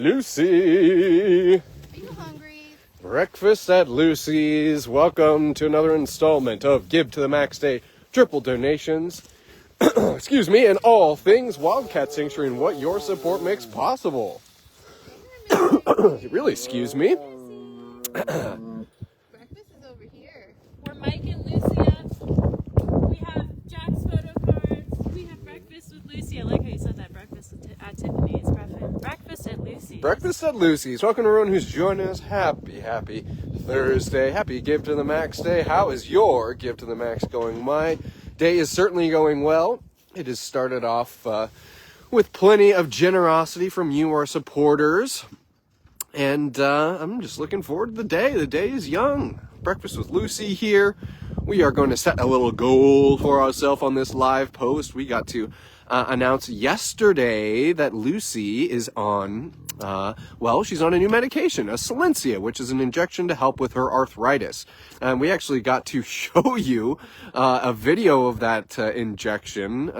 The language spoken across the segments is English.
Lucy. Are you hungry? Breakfast at Lucy's. Welcome to another installment of Give to the Max Day triple donations. Excuse me, and all things Wildcat Sanctuary and what your support makes possible. Really, excuse me. Breakfast is over here. We're Mike and Lucia. We have Jack's photo cards. We have breakfast with Lucy. I like how you said that. Breakfast at Tiffany's. Breakfast at Lucy's. Breakfast at Lucy's. Welcome to everyone who's joining us. Happy Thursday. Happy Give to the Max Day. How is your Give to the Max going? My day is certainly going well. It has started off with plenty of generosity from you, our supporters. And I'm just looking forward to the day. The day is young. Breakfast with Lucy here. We are going to set a little goal for ourselves on this live post. We got to announce yesterday that Lucy is on, she's on a new medication, a Solensia, which is an injection to help with her arthritis. And we actually got to show you a video of that injection.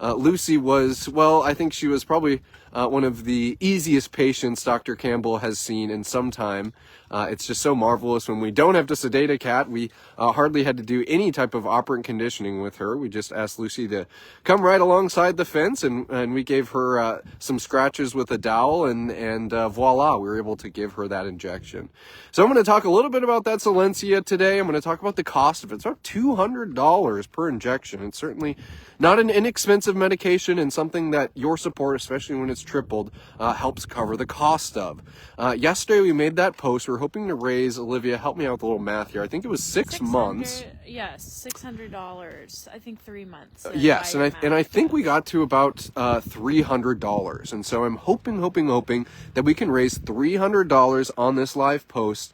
Lucy was, I think she was probably one of the easiest patients Dr. Campbell has seen in some time. It's just so marvelous when we don't have to sedate a cat. We hardly had to do any type of operant conditioning with her. We just asked Lucy to come right alongside the fence, and we gave her some scratches with a dowel, and voila, we were able to give her that injection. So I'm going to talk a little bit about that Solensia today. I'm going to talk about the cost of it. It's about $200 per injection. It's certainly not an inexpensive medication, and something that your support, especially when it's tripled, helps cover the cost of. Yesterday we made that post. We're hoping to raise, Olivia, help me out with a little math here. I think it was 6 months. Yes, $600. I think 3 months. Yes, and I think we got to about $300. And so I'm hoping that we can raise $300 on this live post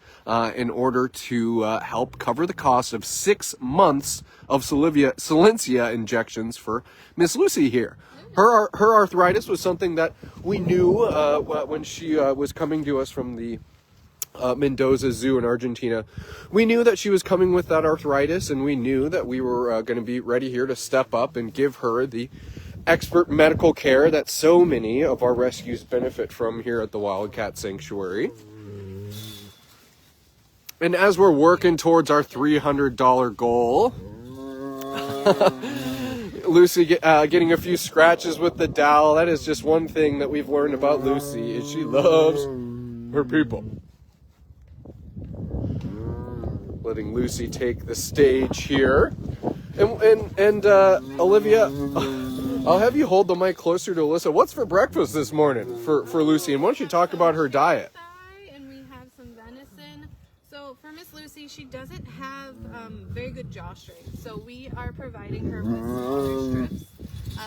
in order to help cover the cost of 6 months of Solensia injections for Miss Lucy here. Her arthritis was something that we knew when she was coming to us from the Mendoza Zoo in Argentina. We knew that she was coming with that arthritis, and we knew that we were going to be ready here to step up and give her the expert medical care that so many of our rescues benefit from here at the Wildcat Sanctuary. And as we're working towards our $300 goal, Lucy getting a few scratches with the dowel, that is just one thing that we've learned about Lucy, is she loves her people. Letting Lucy take the stage here. And Olivia, I'll have you hold the mic closer to Alyssa. What's for breakfast this morning for Lucy? And why don't you talk about her diet? And we have some venison. So for Miss Lucy, she doesn't have very good jaw strength. So we are providing her with smaller strips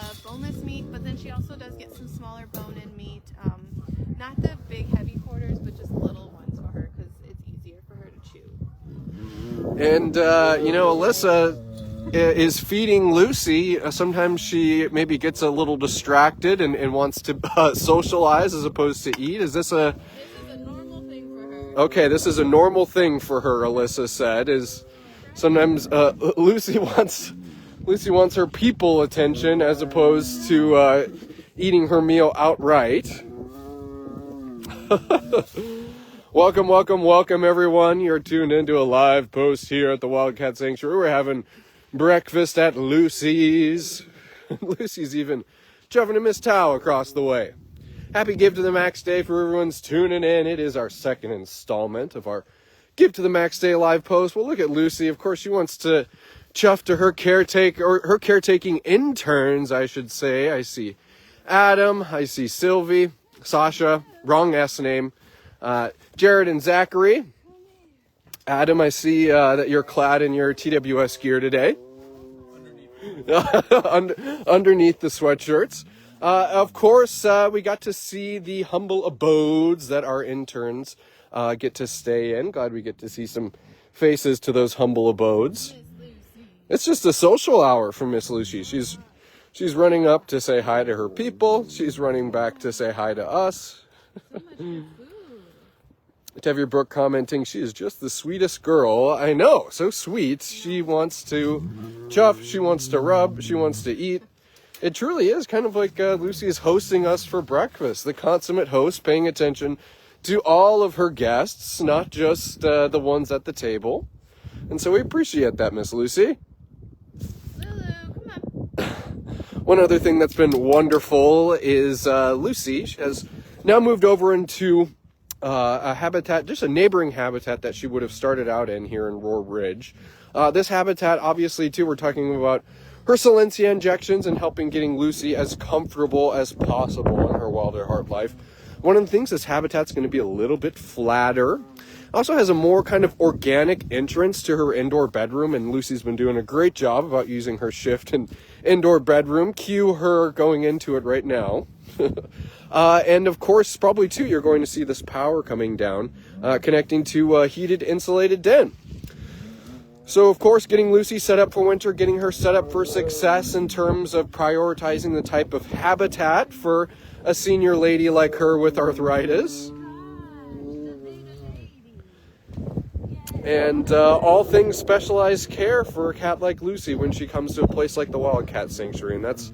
of boneless meat, but then she also does get some smaller bone-in meat. Not the big heavy quarters, but just little ones for her because it's easier for her to chew. And, Alyssa is feeding Lucy. Sometimes she maybe gets a little distracted and wants to socialize as opposed to eat. Is this a... This is a normal thing for her. Okay, this is a normal thing for her, Alyssa said, is sometimes Lucy wants her people attention as opposed to eating her meal outright. Welcome, everyone. You're tuned into a live post here at the Wildcat Sanctuary. We're having breakfast at Lucy's. Lucy's even shoving a Miss Tao across the way. Happy Give to the Max Day for everyone's tuning in. It is our second installment of our Give to the Max Day live post. Well, look at Lucy. Of course, she wants to chuff to her caretaking interns, I should say. I see Adam. I see Sylvie, Sasha, wrong S name. Jared and Zachary. Adam, I see that you're clad in your TWS gear today. Underneath the sweatshirts. Of course, we got to see the humble abodes that our interns get to stay in. Glad we get to see some faces to those humble abodes. It's just a social hour for Miss Lucy. She's running up to say hi to her people. She's running back to say hi to us. Tevye Brooke commenting, she is just the sweetest girl. I know, so sweet. She wants to chuff, she wants to rub, she wants to eat. It truly is kind of like Lucy is hosting us for breakfast, the consummate host, paying attention to all of her guests, not just the ones at the table. And so we appreciate that, Miss Lucy. Lulu, come on. One other thing that's been wonderful is Lucy has now moved over into a habitat, just a neighboring habitat that she would have started out in here in Roar Ridge. This habitat, obviously, too, we're talking about her Solensia injections and helping getting Lucy as comfortable as possible in her wild at heart life. One of the things, this habitat's going to be a little bit flatter. Also has a more kind of organic entrance to her indoor bedroom, and Lucy's been doing a great job about using her shift and indoor bedroom. Cue her going into it right now. And of course, probably too, you're going to see this power coming down, connecting to a heated, insulated den. So, of course, getting Lucy set up for winter, getting her set up for success in terms of prioritizing the type of habitat for a senior lady like her with arthritis. And all things specialized care for a cat like Lucy when she comes to a place like the Wildcat Sanctuary. And that's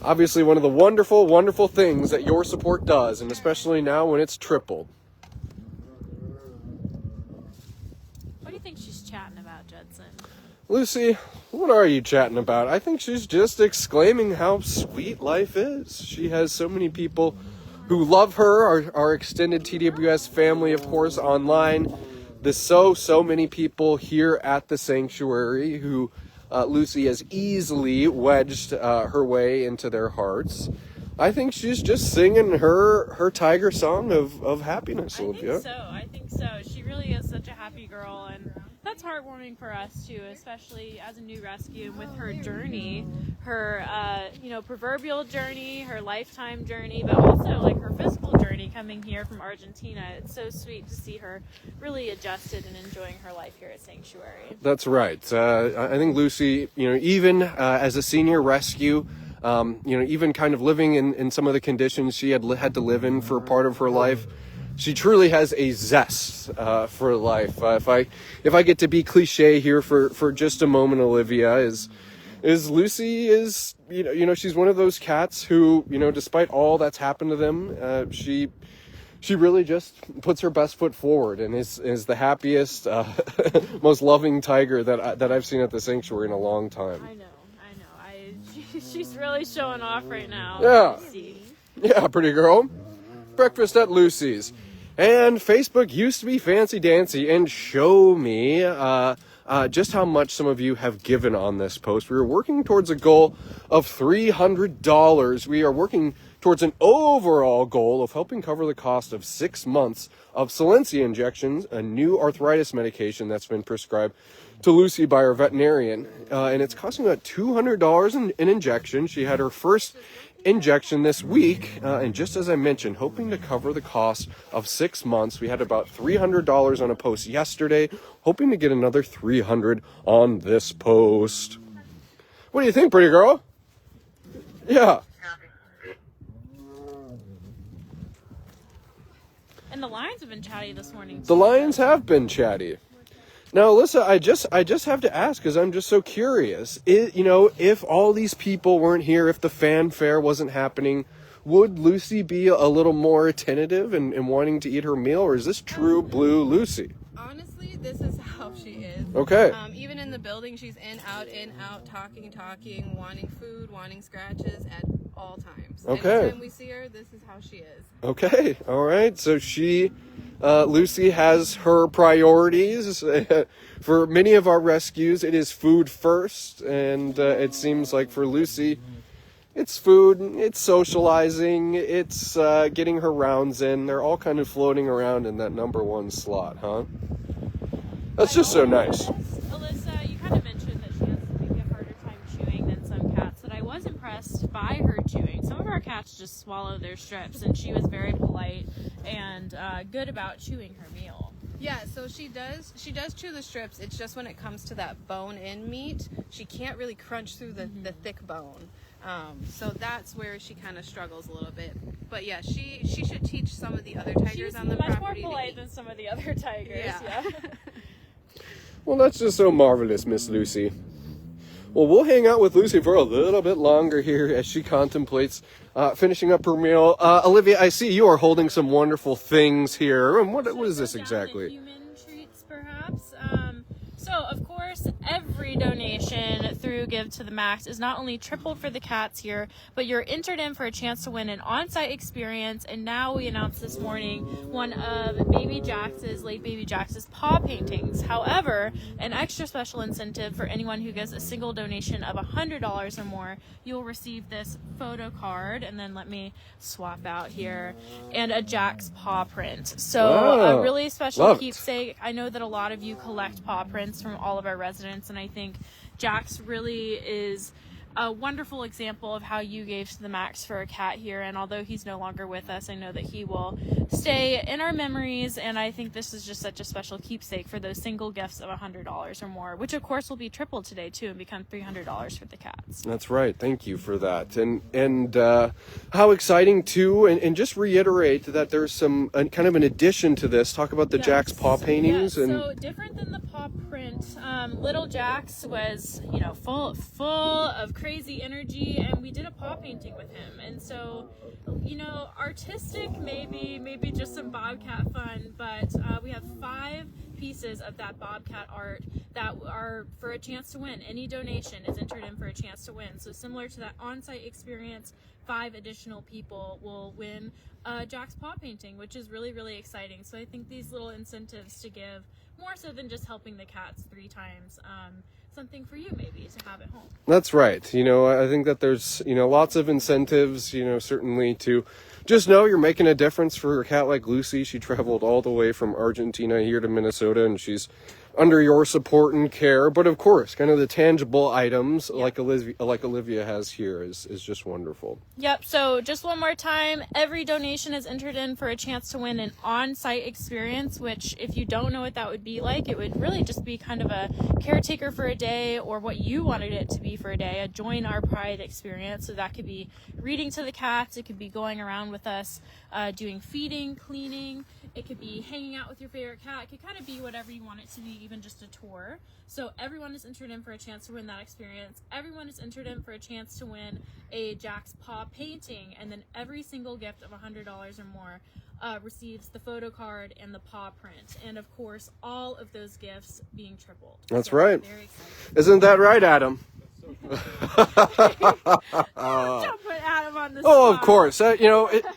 obviously one of the wonderful, wonderful things that your support does, and especially now when it's tripled. What do you think she's chatting about, Judson? Lucy, what are you chatting about? I think she's just exclaiming how sweet life is. She has so many people who love her, our extended TWS family, of course, online. There's so many people here at the sanctuary who Lucy has easily wedged her way into their hearts. I think she's just singing her tiger song of happiness, Olivia. I think so. She really is such a happy girl, and that's heartwarming for us too, especially as a new rescue, and with her journey, her proverbial journey, her lifetime journey, but also like her physical journey coming here from Argentina. It's so sweet to see her really adjusted and enjoying her life here at Sanctuary. That's right. I think Lucy, even as a senior rescue, even kind of living in some of the conditions she had to live in for part of her life, she truly has a zest for life. If I get to be cliche here for just a moment, Olivia, is Lucy is she's one of those cats who, despite all that's happened to them, she really just puts her best foot forward and is the happiest, most loving tiger that I've seen at the sanctuary in a long time. I know. She's really showing off right now. Yeah. Yeah, pretty girl. Breakfast at Lucy's. And Facebook used to be fancy dancy and show me just how much some of you have given on this post. We were working towards a goal of $300. We are working towards an overall goal of helping cover the cost of 6 months of Solensia injections, a new arthritis medication that's been prescribed to Lucy by her veterinarian. And it's costing about $200 an injection. She had her first injection this week, and just as I mentioned, hoping to cover the cost of 6 months. We had about $300 on a post yesterday, hoping to get another $300 on this post. What do you think, pretty girl? Yeah. And the lions have been chatty this morning too. The lions have been chatty. Now, Alyssa, I just have to ask, because I'm just so curious. If all these people weren't here, if the fanfare wasn't happening, would Lucy be a little more tentative and wanting to eat her meal, or is this true blue Lucy? Honestly, this is how she is. Okay. Even in the building, she's in, out, talking, wanting food, wanting scratches at all times. Okay. Anytime we see her, this is how she is. Okay. All right. So Lucy has her priorities. For many of our rescues, it is food first, and it seems like for Lucy, it's food, it's socializing, it's getting her rounds in. They're all kind of floating around in that number one slot, huh? That's just so nice. Alyssa, you kind of mentioned that she has maybe a harder time chewing than some cats, but I was impressed by her chewing. Some of our cats just swallow their strips, and she was very polite and good about chewing her meal. Yeah, so she does chew the strips. It's just when it comes to that bone-in meat, she can't really crunch through the thick bone. So that's where she kind of struggles a little bit. But yeah, she should teach some of the other tigers on the property. She's much more polite than some of the other tigers. Yeah. Well, that's just so marvelous, Miss Lucy. Well, we'll hang out with Lucy for a little bit longer here as she contemplates finishing up her meal. Olivia, I see you are holding some wonderful things here. And what is this exactly? Human treats, perhaps. So, of course, every donation through Give to the Max is not only tripled for the cats here, but you're entered in for a chance to win an on-site experience. And now we announced this morning one of late baby Jax's paw paintings. However, an extra special incentive for anyone who gives a single donation of $100 or more, you'll receive this photo card, and then let me swap out here, and a Jax paw print. So a really special keepsake. I know that a lot of you collect paw prints from all of our residents, and I think Jax really is a wonderful example of how you gave to the max for a cat here. And although he's no longer with us, I know that he will stay in our memories, and I think this is just such a special keepsake for those single gifts of $100 or more, which of course will be tripled today too and become $300 for the cats. That's right. Thank you for that. And how exciting too, and just reiterate that there's some kind of an addition to this. Talk about the Jax paw paintings. Yes. So different than the paw print, little Jax was, full of crazy energy, and we did a paw painting with him. And so, artistic, maybe just some Bobcat fun, but we have 5 pieces of that Bobcat art that are for a chance to win. Any donation is entered in for a chance to win. So similar to that on-site experience, 5 additional people will win Jack's paw painting, which is really, really exciting. So I think these little incentives to give, more so than just helping the cats 3 times, something for you maybe to have at home. That's right. I think that there's, lots of incentives, certainly to just know you're making a difference for a cat like Lucy. She traveled all the way from Argentina here to Minnesota, and she's under your support and care. But of course, kind of the tangible items like Olivia has here is just wonderful. Yep. So just one more time, every donation is entered in for a chance to win an on-site experience, which if you don't know what that would be like, it would really just be kind of a caretaker for a day, or what you wanted it to be for a day, a join our pride experience. So that could be reading to the cats. It could be going around with us, doing feeding, cleaning. It could be hanging out with your favorite cat. It could kind of be whatever you want it to be, even just a tour. So everyone is entered in for a chance to win that experience. Everyone is entered in for a chance to win a Jack's paw painting. And then every single gift of $100 or more receives the photo card and the paw print. And of course, all of those gifts being tripled. That's right. Very exciting. Isn't that right, Adam? Don't put Adam on the spot. Oh, of course.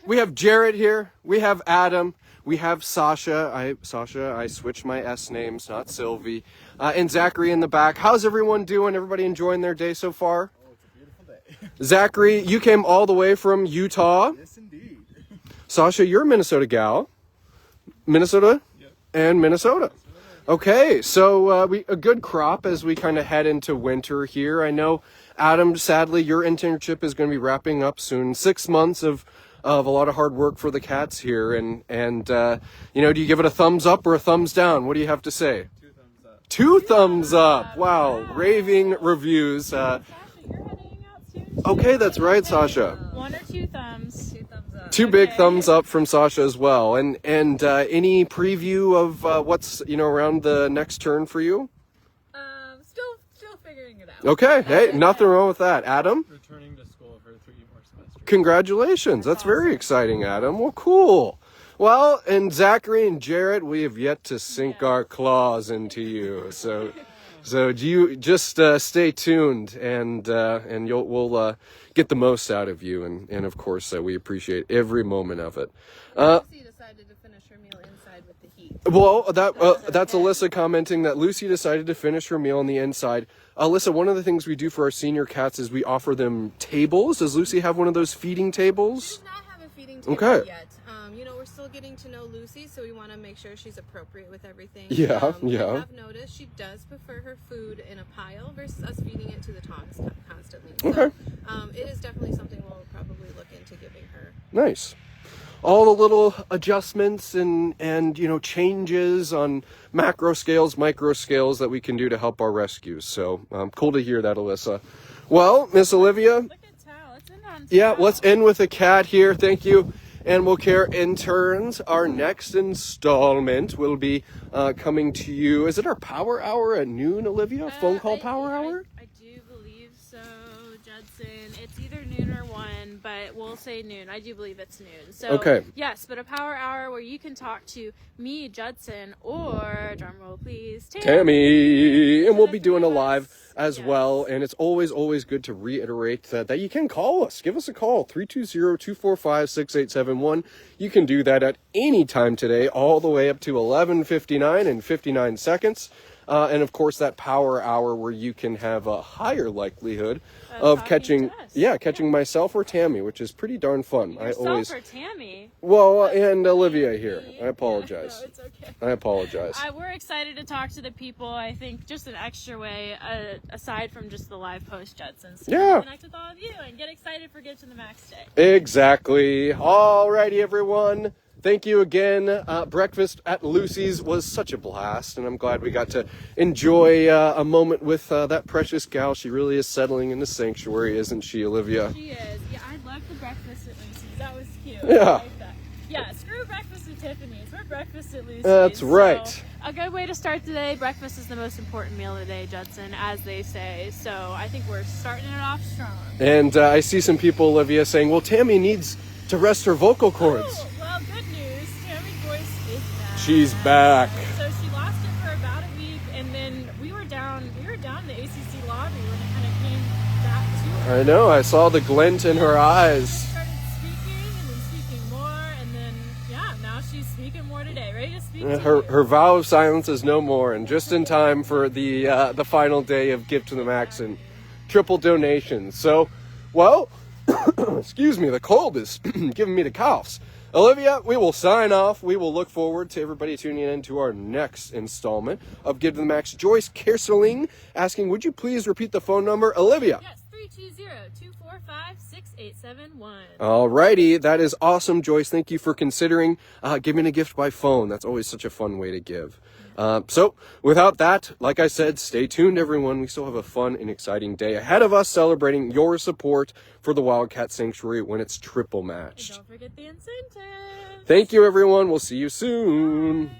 We have Jared here. We have Adam. We have Sasha. I switched my S names, not Sylvie. And Zachary in the back. How's everyone doing? Everybody enjoying their day so far? Oh, it's a beautiful day. Zachary, you came all the way from Utah. Yes, indeed. Sasha, you're a Minnesota gal. Minnesota? Yep. And Minnesota. Okay, so a good crop as we kind of head into winter here. I know, Adam, sadly, your internship is going to be wrapping up soon. 6 months of a lot of hard work for the cats here. And do you give it a thumbs up or a thumbs down? What do you have to say? 2 thumbs up. 2 thumbs up. Wow, raving reviews. Sasha, you're heading out soon. Okay, that's right, Sasha. 1 or 2 thumbs? 2 thumbs up. 2 big thumbs up from Sasha as well. And any preview of what's around the next turn for you? Still figuring it out. Okay, hey, nothing wrong with that. Adam? Returning to school for 3 more semesters. Congratulations. That's very exciting, Adam. Well, cool. Well, and Zachary and Jarrett, we have yet to sink our claws into you. So you just stay tuned, and we'll get the most out of you. And of course, we appreciate every moment of it. Lucy decided to finish her meal inside with the heat. Well, that's Alyssa commenting that Lucy decided to finish her meal on the inside. Alyssa, one of the things we do for our senior cats is we offer them tables. Does Lucy have one of those feeding She tables? does not have a feeding table Okay. yet. We're still getting to know Lucy, so we want to make sure she's appropriate with everything. Yeah, yeah. I have noticed she does prefer her food in a pile versus us feeding it to the tongs constantly. So, Okay. it is definitely something we'll probably look into giving her. Nice. All the little adjustments and changes on macro scales, micro scales that we can do to help our rescues. So cool to hear that, Alyssa. Well, Miss Olivia. Look at Tal. Let's end on Tal. Yeah, let's end with a cat here. Thank you. Animal Care Interns. Our next installment will be coming to you. Is it our power hour at noon, Olivia? Phone call power hour? I do believe Judson. It's either noon or 1, but we'll say noon. I do believe it's noon. So, Okay. yes, but a power hour where you can talk to me, Judson, or, drum roll please, Tammy, and we'll be The doing a three of live us. as Yes. well. And it's always good to reiterate that you can call us. Give us a call, 320-245-6871. You can do that at any time today, all the way up to 11:59 and 59 seconds. And of course, that power hour where you can have a higher likelihood of talking to us. catching myself or Tammy, which is pretty darn fun. Yourself or Tammy? Well, and Olivia here. I apologize. No, it's okay. I apologize. We're excited to talk to the people. I think just an extra way, aside from just the live post, Judson. So Yeah. connect with all of you and get excited for Give to the Max Day. Exactly. Alrighty, everyone. Thank you again. Breakfast at Lucy's was such a blast, and I'm glad we got to enjoy a moment with that precious gal. She really is settling in the sanctuary, isn't she, Olivia? She is. Yeah, I love the breakfast at Lucy's. That was cute. Yeah. I like that. Yeah, screw breakfast at Tiffany's. We're breakfast at Lucy's. That's right. So, a good way to start the day. Breakfast is the most important meal of the day, Judson, as they say. So I think we're starting it off strong. And I see some people, Olivia, saying, well, Tammy needs to rest her vocal cords. Oh, well, good news. Tammy's voice is back. She's back. So she lost it for about a week, and then we were down in the ACC lobby when it kind of came back to her. I know. I saw the glint in her eyes. She started speaking and then speaking more, and then now she's speaking more today. Ready to speak to you. Her vow of silence is no more, and just in time for the final day of Give to the Max and triple donations. So, well, excuse me, the cold is giving me the coughs. Olivia, we will sign off. We will look forward to everybody tuning in to our next installment of Give to the Max. Joyce Kerseling asking, would you please repeat the phone number? Olivia. Yes, 320-245-6871. Alrighty, that is awesome, Joyce. Thank you for considering giving a gift by phone. That's always such a fun way to give. So, without that, like I said, stay tuned, everyone. We still have a fun and exciting day ahead of us celebrating your support for the Wildcat Sanctuary when it's triple And matched. don't forget the incentive. Thank you, everyone. We'll see you soon. Bye.